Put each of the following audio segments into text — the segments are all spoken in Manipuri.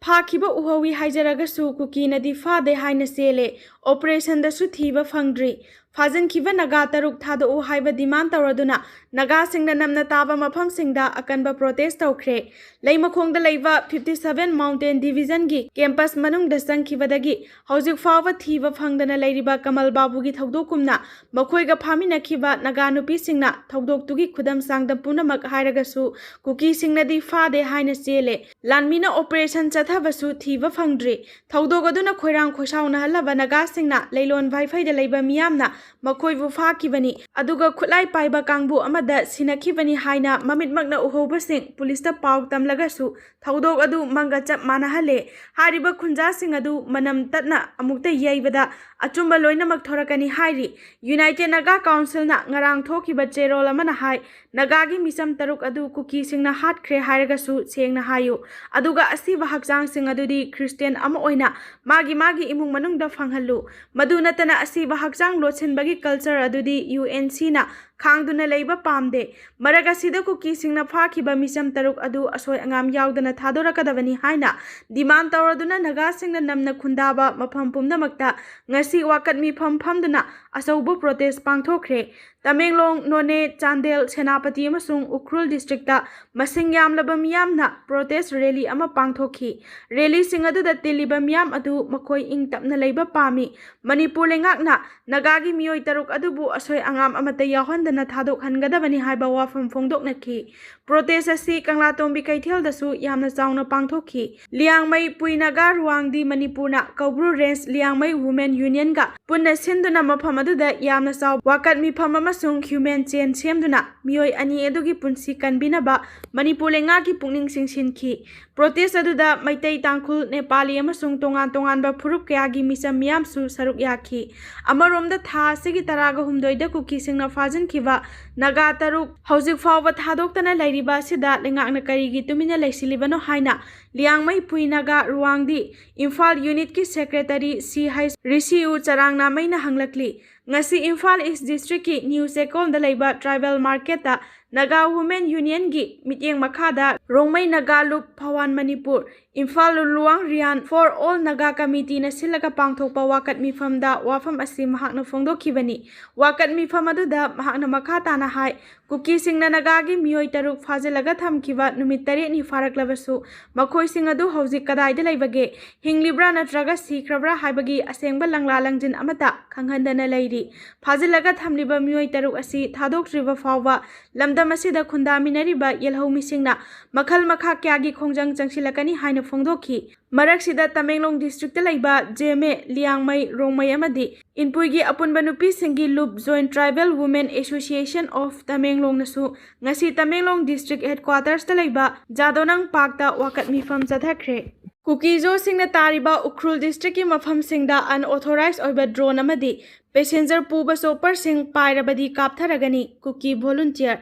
फाखिबा उहवी हाइजरगसु कुकीनदी फादे हाइना सेले ऑपरेशन दसु थीबा फंगद्री फाजनखिबा नगा तरुक थादो हाइबा डिमांड तौरदुना नगा सिंगना नमना ताबा मफम सिंगदा अकनबा प्रोटेस्ट तौख्रे लेमखोंगदा लेबा 57 माउंटेन डिवीजन की कैंपस मनुंग दसंखिबदगी हौजिक फावा थीबा फंगदना लेरिबा कमल बाबूगी थौदोकुमना मखोइगा फामिनखिबा नगा नुपी सिंगना थौदोकतुगी खुदम सांगदा पुनमक हाइरगसु कुकी सिंगनदी फादे हाइना सेले लानमीना ऑपरेशन चथाबसु थीबा फंगद्री थौदोगदुना खोइरांग खोसाउना हलबा नगा सिंगना लेलोन भाइफाइदा लेबा मियामना मखोइबु फाकिबनी अदुगा खुलाई पाइबा कांगबु अमदा सिनखिबनी हाइना ममितमकना उहोबसिंग पुलिसता पाउ तमलगसु थौदोग अदु मंगा चप मानहले हारिबा खुंजासिंग अदु मनम ततना अमुक्ता यैबदा अचुंबा लोइनमक थोरकनी हाइरी यूनाइटेड नगा काउंसिल ना ngarang थोखिबा चेरोल अमना हाइ नगागी मिसम तरुक अदु कुकी सिंगना हाटख्रे हाइरगसु सेंगना हायु अदुगा असिबा हकजांग सिंग अदुदी क्रिस्टियन अमा ओइना मागी इमुंग मनुंगदा फंगहल्लु मदु नतना असिबा हकजांग लोछिनबगी कल्चर अदुदी यूएनसी ना खांगदुना लेबा पामदे मरगसिदा कुकी सिंगना फाखिबा मिसम तरुक अदु असोय अंगाम यावदना थादोरकदबनी हाइना डिमांड तौरदुना नगा सिंगना नमना खुंदाबा मफम पुमनमक्ता ngasi wakat mi famduna asaubu protest pangthokre Tamenglong None Chandel Senapati amasung Ukhrul district ta masing yamlaba miyamna protest rally ama pangthokhi rally sing adu da tiliba miyam adu makoi ing tapna leiba pami Manipur lengakna nagagi miyoi taruk adubu asoi angam amata yahondana thadok hangadabani haiba wafam phongdoknakhi protest asi Kanglatombi Kaithel dasu yamna chauna pangthokhi Liangmai Puinaga Ruangdi Manipurna Kaubru Range Liangmai Women Union ga punna sinduna mafam adu da yamna chaw wakat mi pham amasung human chain semduna mioi ani edugi punsi kanbinaba Manipur lenga ki pungning singsinki protest aduda maitai tangkhul Nepali amasung tongan ba phurup kayagi misam miyam su saruk yakhi amaromda tha sigi taraga humdoida kuki singna fajin khiba naga taruk hojik fawa thadoktana lairiba sida lengakna karigi tumina leisilibano haina liangmai puinaga ruangdi Imphal unit ki secretary C H Risiu charangna maina hanglakli ngasi Imphal East district ki New Sekol da leiba tribal market ta Naga Women Union gi mityeng makhada Rongmai Naga Loop Phawan Manipur Imphal Luang Rian for all Naga committee na silaga pangthokpa wakat mifam da wafam asi mahakna phongdokhibani wakat mifam adu da mahakna makhata na hai kuki singna naga gi miyoi taruk phajelaga thamkiba numit tare ni faraklabasu makhoi sing adu hojik kadai da leibage hinglibra natraga sikrabra haibagi asengba langla langjin amata khanghandana leiri phajelaga thamliba miyoi taruk asi thadokriba fawa lamdam asida khundaminariba yelhau misingna makhal makha kyagi khongjang changsilakani haina phongdokhi Maraksida Tamenglong district laiba Jeme Liangmai Rongmai amadi Inpuigi apunba nupi singi Loop Joint Tribal Women Association of Tamenglong nasu ngasi Tamenglong district headquarters ta laiba Jadonang Park ta wakat mifam chathakre Kukizo singna tariba Ukhrul district ki mafam singda unauthorized oiba drone amadi passenger puba chopper sing pairabadi kaptharagani kuki volunteer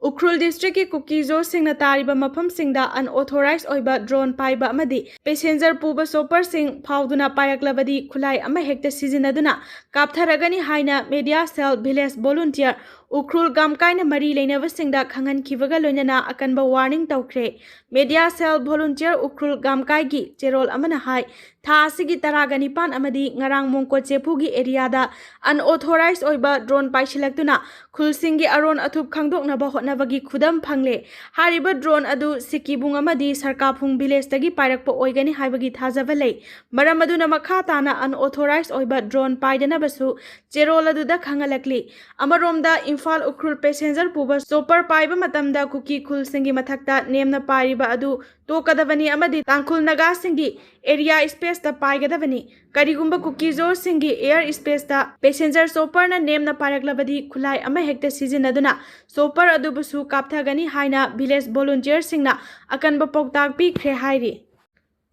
Ukhrul district ki Kukizo singna tariba mafam singda unauthorized oiba drone paiba amadi passenger puba chopper sing phauduna pairaklabadi khulai ama hekta sizinaduna kaptharagani haina media cell village volunteer Ukhrul gamkaina mari leinaba singda khangan khibaga loinana akanba warning tawkhre media cell volunteer Ukhrul gamkai gi cherol amana hai tha asigi taragani pan amadi ngarang mongko chepu gi area da unauthorized oiba drone paisilaktuna khulsingi aron athup khangdoknaba hotnabagi khudam phangle hariba drone adu sikibung amadi sarkapung village tagi pairakpa oigani haibagi thajaba lei maram aduna makha tana unauthorized oiba drone paidana basu cherol adu da khangalakli amaromda Imphal Ukhrul passenger puba chopper paiba matamda kuki khul singi mathakta nemna pariba adu tokadabani amadi tangkhul naga singi area space ta paigadabani karigumba kuki zo singi air space ta passenger chopper na nemna paraklabadi khulai ama hekta sizinaduna chopper adu busu kapthagani haina village volunteer singna akanba poktak pi khre hairi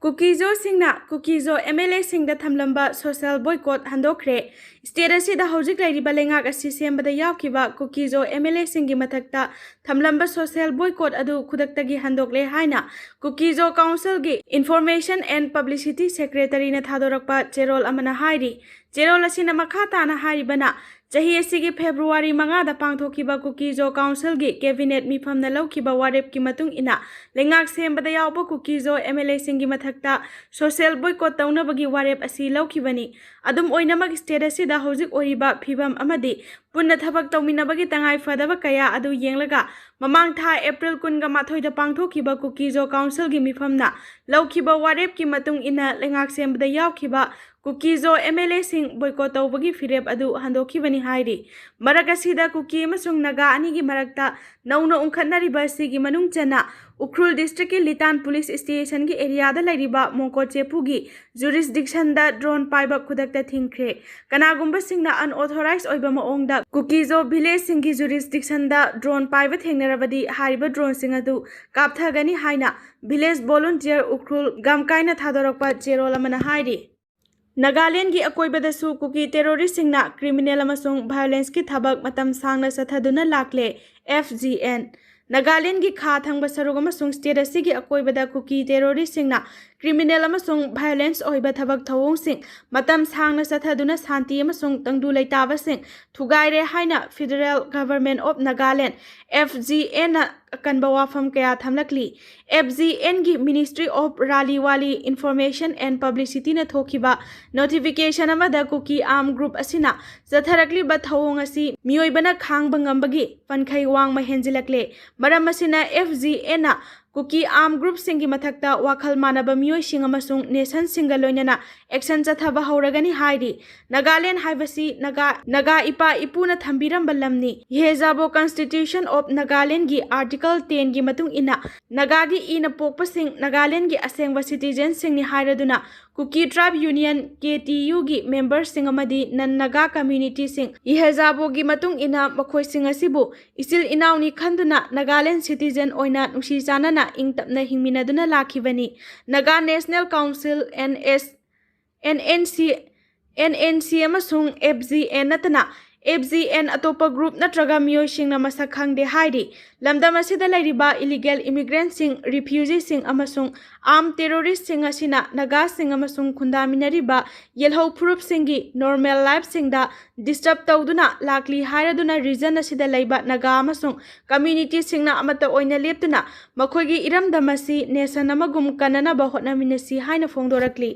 Kukizo singna Kukizo MLA singda thamlamba social boycott handokre state asida hojik lairiba lengak asi sembada yawkiba Kukizo MLA singi mathakta thamlamba social boycott adu khudaktagi handokle haina Kukizo council gi information and publicity secretary na thadorakpa cherol amana hairi cherol asina makha tana haribana ꯆꯍꯤ ꯑꯁꯤꯒꯤ ꯐꯦꯕ꯭ꯔꯨꯋꯥꯔꯤ 5ꯗ ꯄꯥꯡꯊꯣꯛꯈꯤꯕ ꯀꯨꯀꯤ ꯖꯣ ꯀꯥꯎꯟꯁꯤꯜꯒꯤ ꯀꯦꯕꯤꯅꯦꯠ ꯃꯤꯐꯝꯅ ꯂꯧꯈꯤꯕ ꯋꯥꯔꯦꯞꯀꯤ ꯃꯇꯨꯡ ꯏꯟꯅ ꯂꯩꯉꯥꯛ ꯁꯦꯝꯕꯗ ꯌꯥꯎꯕ ꯀꯨꯀꯤ ꯖꯣ MLAꯁꯤꯡꯒꯤ ꯃꯊꯛꯇ ꯁꯣꯁꯤꯌꯦꯜ ꯕꯣꯏꯀꯣꯠ ꯇꯧꯅꯕꯒꯤ ꯋꯥꯔꯦꯞ ꯑꯁꯤ ꯂꯧꯈꯤꯕꯅꯤ꯫ ꯑꯗꯨꯝ ꯑꯣꯏꯅꯃꯛ ꯁ꯭ꯇꯦꯠ ꯑꯁꯤꯗ ꯍꯧꯖꯤꯛ ꯑꯣꯏꯔꯤꯕ ꯐꯤꯚꯝ ꯑꯃꯗꯤ ꯄꯨꯟꯅ ꯊꯕꯛ ꯇꯧꯃꯤꯟꯅꯕꯒꯤ ꯇꯉꯥꯏꯐꯗꯕ ꯀꯌꯥ ꯑꯗꯨ ꯌꯦꯡꯂꯒ ꯃꯃꯥꯡ ꯊꯥ ꯑꯦꯄ꯭ꯔꯤꯜ 22ꯗ ꯄꯥꯡꯊꯣꯛꯈꯤꯕ ꯀꯨꯀꯤ ꯖꯣ ꯀꯥꯎꯟꯁꯤꯜꯒꯤ ꯃꯤꯐꯝꯅ ꯂꯧꯈꯤꯕ ꯋꯥꯔꯦꯞꯀꯤ ꯃꯇꯨꯡ ꯏꯟꯅ ꯂꯩꯉꯥꯛ ꯁꯦꯝꯕꯗ ꯌꯥꯎꯈꯤꯕ ꯀꯨꯀꯤ ꯖꯣ MLAꯁꯤꯡ ꯕꯣꯏꯀꯣꯠ ꯇꯧꯕꯒꯤ ꯐꯤꯔꯦꯞ ꯑꯗꯨ ꯍꯟꯗꯣꯛꯈꯤꯕꯅꯤ ꯍꯥꯏꯔꯤ꯫ ꯃꯔꯛ ꯑꯁꯤꯗ ꯀꯨꯀꯤ ꯑꯃꯁꯨꯡ ꯅꯥꯒꯥ ꯑꯅꯤꯒꯤ ꯃꯔꯛꯇ ꯅꯧꯅ ꯎꯪꯈꯠꯅꯔꯤꯕ ꯑꯁꯤꯒꯤ ꯃꯅꯨꯡ ꯆꯟꯅ ꯎꯈ꯭ꯔꯨꯜ ꯗꯤꯁꯇ꯭ꯔꯤꯛꯀꯤ ꯂꯤꯇꯥꯟ ꯄꯨꯂꯤꯁ ꯁ꯭ꯇꯦꯁꯟꯒꯤ ꯑꯦꯔꯤꯌꯥꯗ ꯂꯩꯔꯤꯕ ꯃꯣꯡꯀꯣꯠ ꯆꯦꯄꯨꯒꯤ ꯖꯨꯔꯤꯁꯗꯤꯛꯁꯟꯗ ꯗ꯭ꯔꯣꯟ ꯄꯥꯏꯕ ꯈꯨꯗꯛꯇ ꯊꯤꯡꯈ꯭ꯔꯦ꯫ ꯀꯅꯥꯒꯨꯝꯕꯁꯤꯡꯅ ꯑꯟꯑꯣꯊꯣꯔꯥꯏꯖ ꯑꯣꯏꯕ ꯃꯑꯣꯡꯗ ꯀꯨꯀꯤ ꯖꯣ ꯚꯤꯂꯦꯖꯁꯤꯡꯒꯤ ꯖꯨꯔꯤꯁꯗꯤꯛꯁꯟꯗ ꯗ꯭ꯔꯣꯟ ꯄꯥꯏꯕ ꯊꯦꯡꯅꯔꯕꯗꯤ ꯍꯥꯏꯔꯤꯕ ꯗ꯭ꯔꯣꯟꯁꯤꯡ ꯑꯗꯨ ꯀꯥꯞꯊꯒꯅꯤ ꯍꯥꯏꯅ ꯚꯤꯂꯦꯖ ꯚꯣꯂꯨꯟꯇꯤꯌꯔ ꯎꯈ꯭ꯔꯨꯜ ꯒꯝꯀꯥꯏꯅ ꯊꯥꯗꯣꯔꯛꯄ ꯆꯦꯔꯣꯜ ꯑꯃꯅ ꯍꯥꯏꯔꯤ꯫ ꯅꯥꯒꯥꯂꯦꯟꯗꯒꯤ ꯑꯀꯣꯏꯕꯗꯁꯨ ꯀꯨꯀꯤ ꯇꯦꯔꯣꯔꯤꯁꯁꯤꯡꯅ ꯀ꯭ꯔꯤꯃꯤꯅꯦꯜ ꯑꯃꯁꯨꯡ ꯚꯥꯏꯑꯣꯂꯦꯟꯁꯀꯤ ꯊꯕꯛ ꯃꯇꯝ ꯁꯥꯡꯅ ꯆꯠꯊꯗꯨꯅ ꯂꯥꯛꯂꯦ꯫ FGN ꯅꯥꯒꯥꯂꯦꯟꯗꯒꯤ ꯈꯥ ꯊꯪꯕ ꯁꯔꯨꯛ ꯑꯃꯁꯨꯡ ꯁ꯭ꯇꯦꯠ ꯑꯁꯤꯒꯤ ꯑꯀꯣꯏꯕꯗ ꯀꯨꯀꯤ ꯇꯦꯔꯣꯔꯤꯁꯁꯤꯡꯅ ꯀ꯭ꯔꯤꯃꯤꯅꯦꯜ ꯑꯃꯁꯨꯡ ꯚꯥꯏꯑꯣꯂꯦꯟꯁ ꯑꯣꯏꯕ ꯊꯕꯛ ꯊꯧꯑꯣꯡꯁꯤꯡ ꯃꯇꯝ ꯁꯥꯡꯅ ꯆꯠꯊꯗꯨꯅ ꯁꯥꯟꯇꯤ ꯑꯃꯁꯨꯡ ꯇꯪꯗꯨ ꯂꯩꯇꯥꯕꯁꯤꯡ ꯊꯨꯒꯥꯏꯔꯦ ꯍꯥꯏꯅ ꯐꯦꯗꯔꯦꯜ ꯒꯚꯔꯟꯃꯦꯟꯠ ꯑꯣꯐ ꯅꯥꯒꯥꯂꯦꯟꯗ FGNꯅ ꯑꯀꯟꯕ ꯋꯥꯐꯝ ꯀꯌꯥ ꯊꯝꯂꯛꯂꯤ꯫ FGNꯒꯤ ꯃꯤꯅꯤꯁꯇ꯭ꯔꯤ ꯑꯣꯐ ꯔꯥꯂꯤꯋꯥꯂꯤ ꯏꯟꯐꯣꯔꯃꯦꯁꯟ ꯑꯦꯟড ꯄꯕ꯭ꯂꯤꯁꯤꯇꯤꯅ ꯊꯣꯛꯈꯤꯕ ꯅꯣꯇꯤꯐꯤꯀꯦꯁꯟ ꯑꯃꯗ ꯀꯨꯀꯤ ꯑꯥꯔꯝ ꯒ꯭ꯔꯨꯞ ꯑꯁꯤꯅ ꯆꯠꯊꯔꯛꯂꯤꯕ ꯊꯧꯑꯣꯡ ꯑꯁꯤ ꯃꯤꯑꯣꯏꯕꯅ ꯈꯥꯡꯕ ꯉꯝꯕꯒꯤ ꯄꯟꯈꯩ ꯋꯥꯡꯃ ꯍꯦꯟꯖꯤꯜꯂꯛꯂꯦ꯫ ꯃꯔꯝ ꯑꯁꯤꯅ FGNꯅ ꯀꯨꯀꯤ ꯑꯥꯔꯝ ꯒ꯭ꯔꯨꯞꯁꯤꯡꯒꯤ ꯃꯊꯛꯇ ꯋꯥꯈꯜ ꯃꯥꯟꯅꯕ ꯃꯤꯑꯣꯏꯁꯤꯡ ꯑꯃꯁꯨꯡ ꯅꯦꯁꯟꯁꯤꯡꯒ ꯂꯣꯏꯅꯅ ꯑꯦꯛꯁꯟ ꯆꯠꯊꯕ ꯍꯧꯔꯒꯅꯤ ꯍꯥꯏꯔꯤ꯫ ꯅꯥꯒꯥꯂꯦꯟ ꯍꯥꯏꯕꯁꯤ ꯅꯥꯒꯥ ꯏꯄꯥ ꯏꯄꯨꯅ ꯊꯝꯕꯤꯔꯝꯕ ꯂꯝꯅꯤ꯫ ꯌꯦꯍꯖꯥꯕꯣ ꯀꯟꯁꯇꯤꯇ꯭ꯌꯨꯁꯟ ꯑꯣꯐ ꯅꯥꯒꯥꯂꯦꯟꯗꯒꯤ ꯑꯥꯔꯇꯤꯀꯜ 10ꯒꯤ ꯃꯇꯨꯡ ꯏꯟꯅ ꯅꯥꯒꯥꯒꯤ ꯏꯅ ꯄꯣꯛꯄꯁꯤꯡ ꯅꯥꯒꯥꯂꯦꯟꯗꯒꯤ ꯑꯁꯦꯡꯕ ꯁꯤꯇꯤꯖꯦꯟꯁꯤꯡꯅꯤ ꯍꯥꯏꯔꯗꯨꯅ ꯀꯨꯀꯤ ꯇ꯭ꯔꯥꯏꯕ ꯌꯨꯅꯤꯌꯟ KTUꯒꯤ ꯃꯦꯝꯕꯔꯁꯤꯡ ꯑꯃꯗꯤ ꯅꯟ ꯅꯥꯒꯥ ꯀꯝꯃ꯭ꯌꯨꯅꯤꯇꯤꯁꯤꯡ ꯌꯦꯍꯖꯥꯕꯣꯒꯤ ꯃꯇꯨꯡ ꯏꯟꯅ ꯃꯈꯣꯏꯁꯤꯡ ꯑꯁꯤꯕꯨ ꯏꯆꯤꯜ ꯏꯅꯥꯎꯅꯤ ꯈꯟꯗꯨꯅ ꯅꯥꯒꯥꯂꯦꯟꯗ ꯁꯤꯇꯤꯖꯦꯟ ꯑꯣꯏꯅ ꯅꯨꯡꯁꯤ ꯆꯥꯟꯅꯅ ꯏꯪ ꯇꯞꯅ ꯍꯤꯡꯃꯤꯟꯅꯗꯨꯅ ꯂꯥꯛꯈꯤꯕꯅꯤ꯫ ꯅꯥꯒꯥ ꯅꯦꯁꯅꯦꯜ ꯀꯥꯎꯟꯁꯤꯜ NNC ꯑꯃꯁꯨꯡ FGN ꯅꯠꯇꯅ FGN ꯑꯇꯣꯞꯄ ꯒ꯭ꯔꯨꯞ ꯅꯠꯇ꯭ꯔꯒ ꯃꯤꯑꯣꯏꯁꯤꯡꯅ ꯃꯁꯛ ꯈꯪꯗꯦ ꯍꯥꯏꯔꯤ꯫ ꯂꯝꯗꯝ ꯑꯁꯤꯗ ꯂꯩꯔꯤꯕ ꯏꯂꯤꯒꯦꯜ ꯏꯃꯤꯒ꯭ꯔꯦꯟꯠꯁꯤꯡ, ꯔꯤꯐ꯭ꯌꯨꯖꯤꯁꯤꯡ ꯑꯃꯁꯨꯡ ꯑꯥꯔꯝ ꯇꯦꯔꯣꯔꯤꯁꯠꯁꯤꯡ ꯑꯁꯤꯅ ꯅꯥꯒꯥꯁꯤꯡ ꯑꯃꯁꯨꯡ ꯈꯨꯟꯗꯥꯃꯤꯟꯅꯔꯤꯕ ꯌꯦꯜꯍꯧ ꯐꯨꯔꯨꯞꯁꯤꯡꯒꯤ ꯅꯣꯔꯃꯦꯜ ꯂꯥꯏꯐꯁꯤꯡꯗ ꯗꯤꯁꯇꯔꯕ ꯇꯧꯗꯨꯅ ꯂꯥꯛꯂꯤ ꯍꯥꯏꯔꯗꯨꯅ ꯔꯤꯖꯟ ꯑꯁꯤꯗ ꯂꯩꯕ ꯅꯥꯒꯥ ꯑꯃꯁꯨꯡ ꯀꯝꯃ꯭ꯌꯨꯅꯤꯇꯤꯁꯤꯡꯅ ꯑꯃꯠꯇ ꯑꯣꯏꯅ ꯂꯦꯞꯇꯨꯅ ꯃꯈꯣꯏꯒꯤ ꯏꯔꯝꯗꯝ ꯑꯁꯤ ꯅꯦꯁꯟ ꯑꯃꯒꯨꯝ ꯀꯟꯅꯅꯕ ꯍꯣꯠꯅꯃꯤꯟꯅꯁꯤ ꯍꯥꯏꯅ ꯐꯣꯡꯗꯣꯔꯛꯂꯤ꯫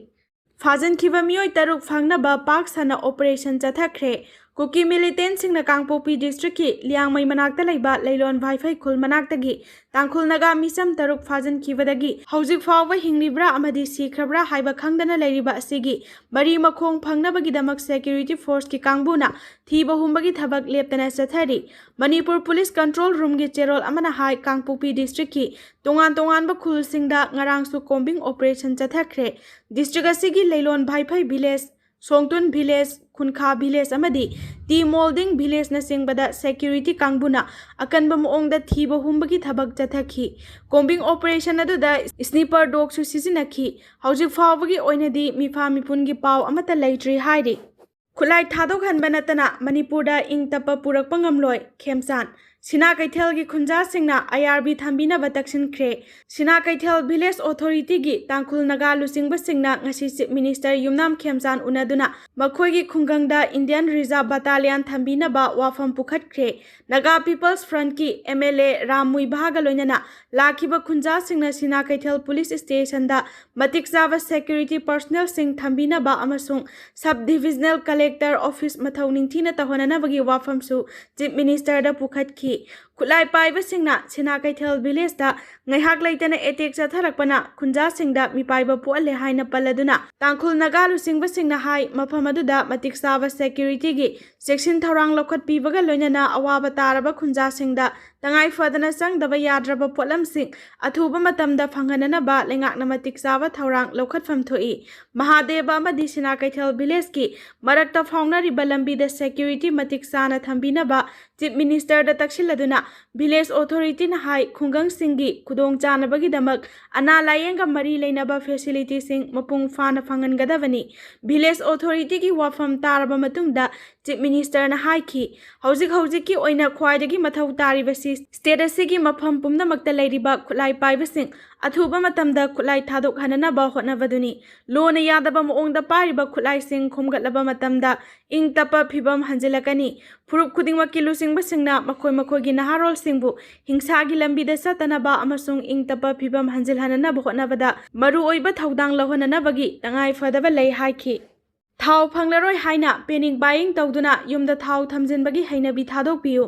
ꯐꯥꯖꯤꯟꯈꯤꯕ ꯃꯤꯑꯣꯏ 3 ꯐꯪꯅꯕ ꯄꯥꯛ ꯁꯟꯅ ꯑꯣꯄꯔꯦꯁꯟ ꯆꯠꯊꯈ꯭ꯔꯦ꯫ ꯀꯨꯀꯤ ꯃꯤꯂꯤꯇꯦꯟꯠꯁꯤꯡꯅ ꯀꯥꯡꯄꯣꯛꯄꯤ ꯗꯤꯁꯇ꯭ꯔꯤꯛꯀꯤ ꯂꯤꯌꯥꯡꯃꯩ ꯃꯅꯥꯛꯇ ꯂꯩꯕ ꯂꯩꯂꯣꯟ ꯚꯥꯏꯐꯩ ꯈꯨꯜ ꯃꯅꯥꯛꯇꯒꯤ ꯇꯥꯡꯈꯨꯜ ꯅꯥꯒꯥ ꯃꯤꯆꯝ 3 ꯐꯥꯖꯤꯟꯈꯤꯕꯗꯒꯤ ꯍꯧꯖꯤꯛ ꯐꯥꯎꯕ ꯍꯤꯡꯂꯤꯕ꯭ꯔꯥ ꯑꯃꯗꯤ ꯁꯤꯈ꯭ꯔꯕ꯭ꯔꯥ ꯍꯥꯏꯕ ꯈꯪꯗꯅ ꯂꯩꯔꯤꯕ ꯑꯁꯤꯒꯤ ꯃꯔꯤ ꯃꯈꯣꯡ ꯐꯪꯅꯕꯒꯤꯗꯃꯛ ꯁꯦꯀ꯭ꯌꯨꯔꯤꯇꯤ ꯐꯣꯔꯁꯀꯤ ꯀꯥꯡꯕꯨꯅ ꯊꯤꯕ ꯍꯨꯝꯕꯒꯤ ꯊꯕꯛ ꯂꯦꯞꯇꯅ ꯆꯠꯊꯔꯤ꯫ ꯃꯅꯤꯄꯨꯔ ꯄꯨꯂꯤꯁ ꯀꯟꯇ꯭ꯔꯣꯜ ꯔꯨꯝꯒꯤ ꯆꯦꯔꯣꯜ ꯑꯃꯅ ꯍꯥꯏ ꯀꯥꯡꯄꯣꯛꯄꯤ ꯗꯤꯁꯇ꯭ꯔꯤꯛꯀꯤ ꯇꯣꯉꯥꯟ ꯇꯣꯉꯥꯟꯕ ꯈꯨꯜꯁꯤꯡꯗ ꯉꯔꯥꯡꯁꯨ ꯀꯣꯝꯕꯤꯡ ꯑꯣꯄꯔꯦꯁꯟ ꯆꯠꯊꯈ꯭ꯔꯦ꯫ ꯗꯤꯁꯇ꯭ꯔꯤꯛ ꯑꯁꯤꯒꯤ ꯂꯩꯂꯣꯟ ꯚꯥꯏꯐꯩ ꯚꯤꯂꯦꯖ, ꯁꯣꯡꯇꯨꯟ ꯚꯤꯂꯦꯖ, ꯈꯨꯟꯈꯥ ꯚꯤꯂꯦꯖ ꯑꯃꯗꯤ ꯇꯤ ꯃꯣꯜꯗꯤꯡ ꯚꯤꯂꯦꯖꯅꯆꯤꯡꯕꯗ ꯁꯦꯀ꯭ꯌꯨꯔꯤꯇꯤ ꯀꯥꯡꯕꯨꯅ ꯑꯀꯟꯕ ꯃꯑꯣꯡꯗ ꯊꯤꯕ ꯍꯨꯝꯕꯒꯤ ꯊꯕꯛ ꯆꯠꯊꯈꯤ꯫ ꯀꯣꯝꯕꯤꯡ ꯑꯣꯄꯔꯦꯁꯟ ꯑꯗꯨꯗ ꯁ꯭ꯅꯤꯄꯔ ꯗꯣꯒꯁꯨ ꯁꯤꯖꯤꯟꯅꯈꯤ꯫ ꯍꯧꯖꯤꯛ ꯐꯥꯎꯕꯒꯤ ꯑꯣꯏꯅꯗꯤ ꯃꯤꯐꯥ ꯃꯤꯄꯨꯟꯒꯤ ꯄꯥꯎ ꯑꯃꯠꯇ ꯂꯩꯇ꯭ꯔꯤ ꯍꯥꯏꯔꯤ꯫ ꯈꯨꯠꯂꯥꯏ ꯊꯥꯗꯣꯛꯍꯟꯕ ꯅꯠꯇꯅ ꯃꯅꯤꯄꯨꯔꯗ ꯏꯪ ꯇꯞꯄ ꯄꯨꯔꯛꯄ ꯉꯝꯂꯣꯏ꯫ ꯈꯦꯝꯆꯥꯟ ꯁꯤꯅꯥ ꯀꯩꯊꯦꯜꯒꯤ ꯈꯨꯟꯖꯥꯁꯤꯡꯅ IRB ꯊꯝꯕꯤꯅꯕ ꯇꯛꯁꯤꯟꯈ꯭ꯔꯦ꯫ ꯁꯤꯅꯥ ꯀꯩꯊꯦꯜ ꯚꯤꯂꯦꯖ ꯑꯣꯊꯣꯔꯤꯇꯤꯒꯤ ꯇꯥꯡꯈꯨꯜ ꯅꯥꯒꯥ ꯂꯨꯆꯤꯡꯕꯁꯤꯡꯅ ꯉꯁꯤ ꯆꯤꯞ ꯃꯤꯅꯤꯁꯇꯔ ꯌꯨꯝꯅꯥꯝ ꯈꯦꯝꯆꯥꯟ ꯎꯅꯗꯨꯅ ꯃꯈꯣꯏꯒꯤ ꯈꯨꯡꯒꯪꯗ ꯏꯟꯗꯤꯌꯟ ꯔꯤꯖꯥꯔꯚ ꯕꯠꯇꯥꯂꯤꯌꯟ ꯊꯝꯕꯤꯅꯕ ꯋꯥꯐꯝ ꯄꯨꯈꯠꯈ꯭ꯔꯦ꯫ ꯅꯥꯒꯥ ꯄꯤꯄꯜꯁ ꯐ꯭ꯔꯟꯠꯀꯤ MLA ꯔꯥꯝ ꯃꯨꯏꯚꯥꯒ ꯂꯣꯏꯅꯅ ꯂꯥꯛꯈꯤꯕ ꯈꯨꯟꯖꯥꯁꯤꯡꯅ ꯁꯤꯅꯥ ꯀꯩꯊꯦꯜ ꯄꯨꯂꯤꯁ ꯁ꯭ꯇꯦꯁꯟꯗ ꯃꯇꯤꯛ ꯆꯥꯕ ꯁꯦꯀ꯭ꯌꯨꯔꯤꯇꯤ ꯄꯔꯁꯣꯅꯦꯜꯁꯤꯡ ꯊꯝꯕꯤꯅꯕ ꯑꯃꯁꯨꯡ ꯁꯕ ꯗꯤꯚꯤꯖꯅꯦꯜ ꯀꯂꯦꯛꯇꯔ ꯑꯣꯐꯤꯁ ꯃꯊꯧ ꯅꯤꯡꯊꯤꯅ ꯇꯧꯍꯟꯅꯕꯒꯤ ꯋꯥꯐꯝꯁꯨ ꯆꯤꯞ ꯃꯤꯅꯤꯁꯇꯔꯗ ꯄꯨꯈꯠꯈꯤ꯫ ꯈꯨꯠꯂꯥꯏ ꯄꯥꯏꯕꯁꯤꯡꯅ ꯁꯤꯅꯥ ꯀꯩꯊꯦꯜ ꯚꯤꯂꯦꯖꯗ ꯉꯥꯏꯍꯥꯛ ꯂꯩꯇꯅ ꯑꯦꯇꯦꯛ ꯆꯠꯊꯔꯛꯄꯅ ꯈꯨꯟꯖꯥꯁꯤꯡꯗ ꯃꯤꯄꯥꯏꯕ ꯄꯣꯛꯍꯜꯂꯦ ꯍꯥꯏꯅ ꯄꯜꯂꯗꯨꯅ ꯇꯥꯡꯈꯨꯜ ꯅꯥꯒꯥ ꯂꯨꯆꯤꯡꯕꯁꯤꯡꯅ ꯍꯥꯏ ꯃꯐꯝ ꯑꯗꯨꯗ ꯃꯇꯤꯛ ꯆꯥꯕ ꯁꯦꯀ꯭ꯌꯨꯔꯤꯇꯤꯒꯤ ꯆꯦꯛꯁꯤꯟ ꯊꯧꯔꯥꯡ ꯂꯧꯈꯠꯄꯤꯕꯒ ꯂꯣꯏꯅꯅ ꯑꯋꯥꯕ ꯇꯥꯔꯕ ꯈꯨꯟꯖꯥꯁꯤꯡꯗ ꯇꯉꯥꯏ ꯐꯗꯅ ꯆꯪꯗꯕ ꯌꯥꯗ꯭ꯔꯕ ꯄꯣꯠꯂꯝꯁꯤꯡ ꯑꯊꯨꯕ ꯃꯇꯝꯗ ꯐꯪꯍꯟꯅꯅꯕ ꯂꯩꯉꯥꯛꯅ ꯃꯇꯤꯛ ꯆꯥꯕ ꯊꯧꯔꯥꯡ ꯂꯧꯈꯠꯐꯝ ꯊꯣꯛꯏ꯫ ꯃꯍꯥꯗꯦꯕ ꯑꯃꯗꯤ ꯁꯤꯅꯥ ꯀꯩꯊꯦꯜ ꯚꯤꯂꯦꯖꯀꯤ ꯃꯔꯛꯇ ꯐꯥꯎꯅꯔꯤꯕ ꯂꯝꯕꯤꯗ ꯁꯦꯀ꯭ꯌꯨꯔꯤꯇꯤ ꯃꯇꯤꯛ ꯆꯥꯅ ꯊꯝꯕꯤꯅꯕ ꯆꯤꯞ ꯃꯤꯅꯤꯁꯇꯔꯗ ꯇꯛꯁꯤꯜꯂꯗꯨꯅ भिलेज ऑथोरिटी ना हाई खुंगंग सिंगी खुदोंग चानबगी दमक अना लायेंगा मरी लेनबा फैसिलिटी सिंग मपुंग फाना फंगनगदबनी भिलेज ऑथोरिटी की वाफम तारबा मतुंगदा चीफ मिनिस्टर ना हाईखी हौजिक की ओइना ख्वाइदगी मथौ तारिबसी स्टेट असिगी मफम पुमनमक्ता लैरिबा खुलाई पाइबसिंग अथुबा मतमदा खुलाई थादोक हननबा होटनबदुनी लोन यादबा मओंगदा पारिबा खुलाई सिंग खुमगतलबा मतमदा इंग तपा फिबम हंजिलकनी फुरुप खुदिंगमक्की लुसिंगबसिंगना मखोय मखोयगी नहारोल सिंगबु हिंसागी लंबिदा सतनबा अमसुंग इंग तपा फिबम हंजिलहननबा होटनबदा मरु ओइबा थौदांग लहोननबगी तंगाई फदबा लೈ हाइखी थाव फंगलरोय हाइना पेनिक बाइंग तौदुना युमदा थाव थमजिनबगी हैनबी थादोकपियु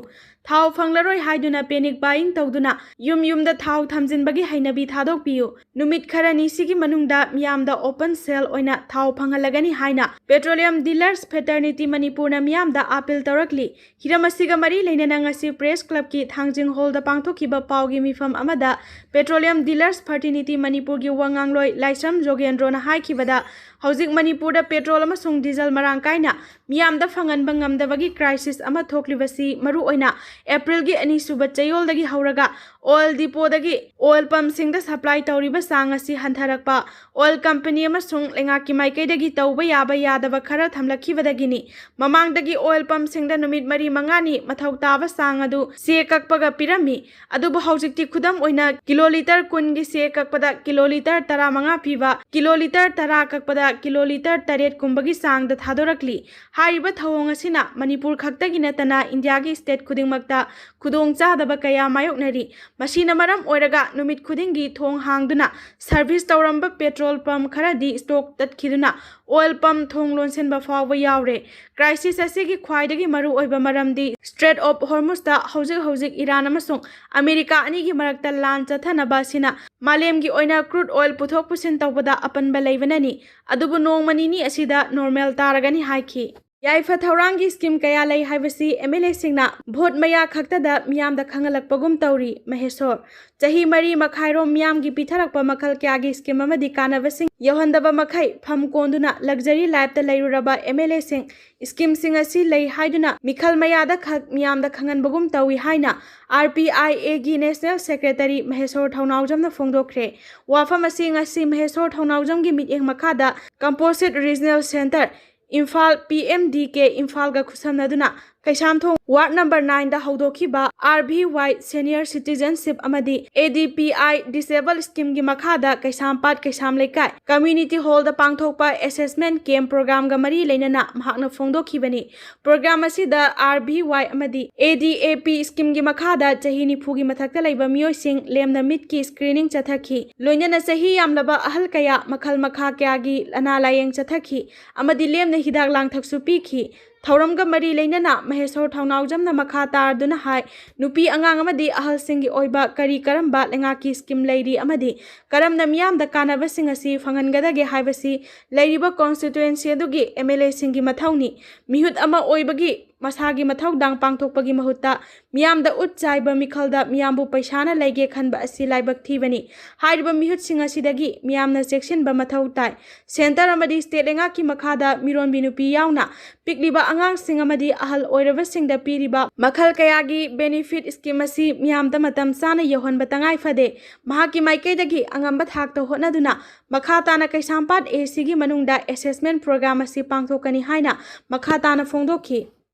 थाव फंगलरोय हाइदुना पेनिक बाइंग तौदुना युमदा थाव थमजिनबगी हैनबी थादोकपियु नुमित खरनी सिगी मनुंगदा मियामदा ओपन सेल ओइना थाव फंगलगनी हाइना पेट्रोलियम डीलर्स फेटर्निटी मणिपुरना मियामदा अपील तौरकली हिरमसिगा मरी लेनना ngasi प्रेस क्लब की थांगजिंग हॉलदा पांगथोखिबा पावगी मिफम अमदा पेट्रोलियम डीलर्स फर्टिनिटी मणिपुर की वांगांगलोय लाइसम जोगेंद्रोना हाइखिबदा हौजिक मणिपुरदा पेट्रोल अमसुंग डीजल मरांग काइना मियामदा फंगनबा ngamdabagi क्राइसिस अमा थोकलिबसी मरु ओइना एप्रिल की अनीसुब चयोलदगी हौरगा ऑयल डिपोदगी ऑयल पंप सिंगदा सप्लाई तौरिबा सांग असि हंथरकपा ऑयल कंपनी अमसुंग लेंगाकी माइकैदगी तौबा याबा यादबा खरा थमलखिबदगिनी ममांगदगी ऑयल पंप सिंगदा नुमित मरी मंगानी मथौ ताबा सांग अदु से ककपगा पिरमी अदुबु हौजिकति खुदम ओइना किलोलीटर कुनगी से ककपदा किलोलीटर 15 पीबा किलोलीटर 10 ककपदा किलोलीटर 8 कुंबगी सांगदा थादोरकली हारिबा थौंग असिना मणिपुर खक्तगी नतना इंडिया की स्टेट खुदिंगमक्ता खुदोंग चादबा कया मायोकनरी मसीना मरम ओइरगा नुमित खुदिंगी थोंग हांगदुना सर्विस तौरंबा पेट्रोल पंप खरादी स्टॉक तत्खिदुना ऑयल पंप थोंग लोनसेनबा फावबा यावरे क्राइसिस असिगी ख्वाइदगी मरु ओइबा मरमदी स्ट्रेट ऑफ हॉर्मुजदा हौजिक ईरान अमसुंग अमेरिका अनिगी मरक्ता लान चथनबा सिना मालेमगी ओइना क्रूड ऑयल पुथोक पुसिन तौबदा अपनबा लैबननी अदुबु नोंगमनिनी असिदा नॉर्मल तारगनी हाइखी याइफा थौरांगी स्कीम कया लೈ हाइबसी एमएलए सिंगना भोट मया खक्तदा मियामदा खंगलकपगुम तौरी महेश्वर चाही मरी मखाइरोम मियामगी पिथरकपा मखल क्यागी स्कीम अमदी कानबसिंग यौहंदबा मखै फम कोंदुना लग्जरी लाइफता लैरुरबा एमएलए सिंग स्कीम सिंग असि लೈ हाइदुना मिखल मयादा खक मियामदा खंगनबगुम तौई हाइना आरपीआईए गी नेशनल सेक्रेटरी महेश्वर थौनाउजमना फोंदोखरे वाफम असि ngasi महेश्वर थौनाउजमगी मिटिंग मखादा composite regional centre Imphal PMDK Imphal का खुसमनदुना कैसामथोंग वार्ड नंबर 9 दा हौदोखिबा आरबीवाई सीनियर सिटीजनशिप अमदी एडीपीआई डिसेबल स्कीम की मखादा कैसामपाट कैसाम लेकाय कम्युनिटी हॉल दा पांगथोकपा असेसमेंट कैंप प्रोग्राम गा मरी लेनना महाकना फोंदोखिबनी प्रोग्राम असिदा आरबीवाई अमदी एडीएपी स्कीम की मखादा चाही निफुगी मथक्ता लैबा मियोइसिंग लेमना मिट की स्क्रीनिंग चथखी लोइनना चाही यामलबा अहल कया मखल मखा क्यागी अना लायेंग चथखी अमदी लेमना हिदाक लांगथक्सु पीखी थौरमगा मरी लेनना महेश्वर थौनाउजमना मखा तारदुना हाय नुपी अंगांग अमदी अहलसिंगी ओइबा करी करमबा लेंगाकी स्कीम लैरी अमदी करमना मियामदा कानबसिंग असि फंगनगदगे हाइबसी लैरिबा कॉन्स्टिट्युएंसी अदुगी एमएलए सिंगी मथौनी मिहुत अमा ओइबगी मसागी मथौदांग पांगथोकपगी महुत्ता मियामदा उच्चाइबा मिखलदा मियामबु पैसाना लैगे खनबा असि लाइबक थीबनी हाइरिबा मिहुत सिंग असिदगी मियामना सेक्शनबा मथौ ताइ सेंटर अमदी स्टेट लेंगाकी मखादा मिरोनबी नुपी यावना पिकलिबा अंगांग सिंग अमदी अहल ओइरबा सिंगदा पीरिबा मखल कयागी बेनिफिट स्कीम असि मियामदा मतम चाना यौहनबा तंगाइ फदे महाकी माइकैदगी अंगंबा थाकता होटनदुना मखा ताना कैसामपाट एसीगी मनुंगदा असेसमेंट प्रोग्राम असि पांगथोकनी हाइना मखा ताना फोंदोखी